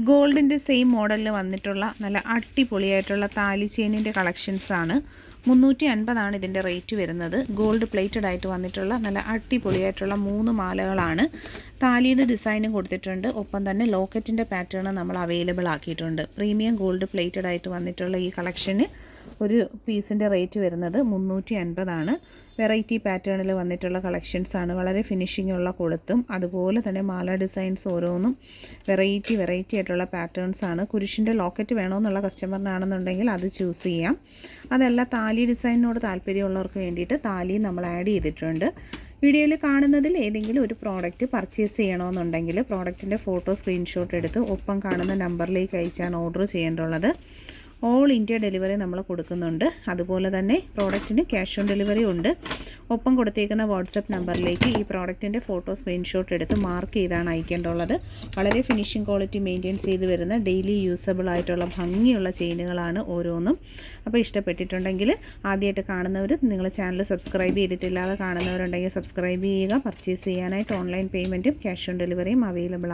ഗോൾഡിൻ്റെ സെയിം മോഡലിൽ വന്നിട്ടുള്ള നല്ല അടിപൊളിയായിട്ടുള്ള താലി ചെയിനിൻ്റെ കളക്ഷൻസാണ്. 350 ഇതിൻ്റെ റേറ്റ് വരുന്നത്. ഗോൾഡ് പ്ലേറ്റഡ് ആയിട്ട് വന്നിട്ടുള്ള നല്ല അടിപൊളിയായിട്ടുള്ള 3 മാലകളാണ്. താലിയുടെ ഡിസൈനും കൊടുത്തിട്ടുണ്ട്. ഒപ്പം തന്നെ ലോക്കറ്റിൻ്റെ പാറ്റേൺ നമ്മൾ അവൈലബിൾ ആക്കിയിട്ടുണ്ട്. പ്രീമിയം ഗോൾഡ് പ്ലേറ്റഡ് ആയിട്ട് വന്നിട്ടുള്ള ഈ കളക്ഷന് ഒരു പീസിൻ്റെ റേറ്റ് വരുന്നത് 350. വെറൈറ്റി പാറ്റേണിൽ വന്നിട്ടുള്ള കളക്ഷൻസാണ്. വളരെ ഫിനിഷിംഗ് ഉള്ള കൊളുത്തും അതുപോലെ തന്നെ മാല ഡിസൈൻസ് ഓരോന്നും വെറൈറ്റി ആയിട്ടുള്ള പാറ്റേൺസാണ്. കുരിശിൻ്റെ ലോക്കറ്റ് വേണമെന്നുള്ള കസ്റ്റമറിനാണെന്നുണ്ടെങ്കിൽ അത് ചൂസ് ചെയ്യാം. അതല്ല താലി ഡിസൈനിനോട് താല്പര്യമുള്ളവർക്ക് വേണ്ടിയിട്ട് താലി നമ്മൾ ആഡ് ചെയ്തിട്ടുണ്ട്. വീഡിയോയിൽ കാണുന്നതിൽ ഏതെങ്കിലും ഒരു പ്രോഡക്റ്റ് പർച്ചേസ് ചെയ്യണമെന്നുണ്ടെങ്കിൽ പ്രോഡക്റ്റിൻ്റെ ഫോട്ടോ സ്ക്രീൻഷോട്ട് എടുത്ത് ഒപ്പം കാണുന്ന നമ്പറിലേക്ക് അയച്ചാണ് ഓർഡർ ചെയ്യേണ്ടുള്ളത്. ഓൾ ഇന്ത്യ ഡെലിവറി നമ്മൾ കൊടുക്കുന്നുണ്ട്. അതുപോലെ തന്നെ പ്രോഡക്റ്റിന് ക്യാഷ് ഓൺ ഡെലിവറി ഉണ്ട്. ഒപ്പം കൊടുത്തേക്കുന്ന വാട്സപ്പ് നമ്പറിലേക്ക് ഈ പ്രോഡക്റ്റിൻ്റെ ഫോട്ടോ സ്ക്രീൻഷോട്ട് എടുത്ത് മാർക്ക് ചെയ്താണ് അയക്കേണ്ടുള്ളത്. വളരെ ഫിനിഷിംഗ് ക്വാളിറ്റി മെയിൻറ്റെയിൻ ചെയ്ത് വരുന്ന ഡെയിലി യൂസബിൾ ആയിട്ടുള്ള ഭംഗിയുള്ള ചെയിനുകളാണ് ഓരോന്നും. അപ്പോൾ ഇഷ്ടപ്പെട്ടിട്ടുണ്ടെങ്കിൽ ആദ്യമായിട്ട് കാണുന്നവർ നിങ്ങൾ ചാനൽ സബ്സ്ക്രൈബ് ചെയ്തിട്ടില്ലാതെ കാണുന്നവരുണ്ടെങ്കിൽ സബ്സ്ക്രൈബ് ചെയ്യുക. പർച്ചേസ് ചെയ്യാനായിട്ട് ഓൺലൈൻ പേയ്മെൻറ്റും ക്യാഷ് ഓൺ ഡെലിവറിയും അവൈലബിൾ ആണ്.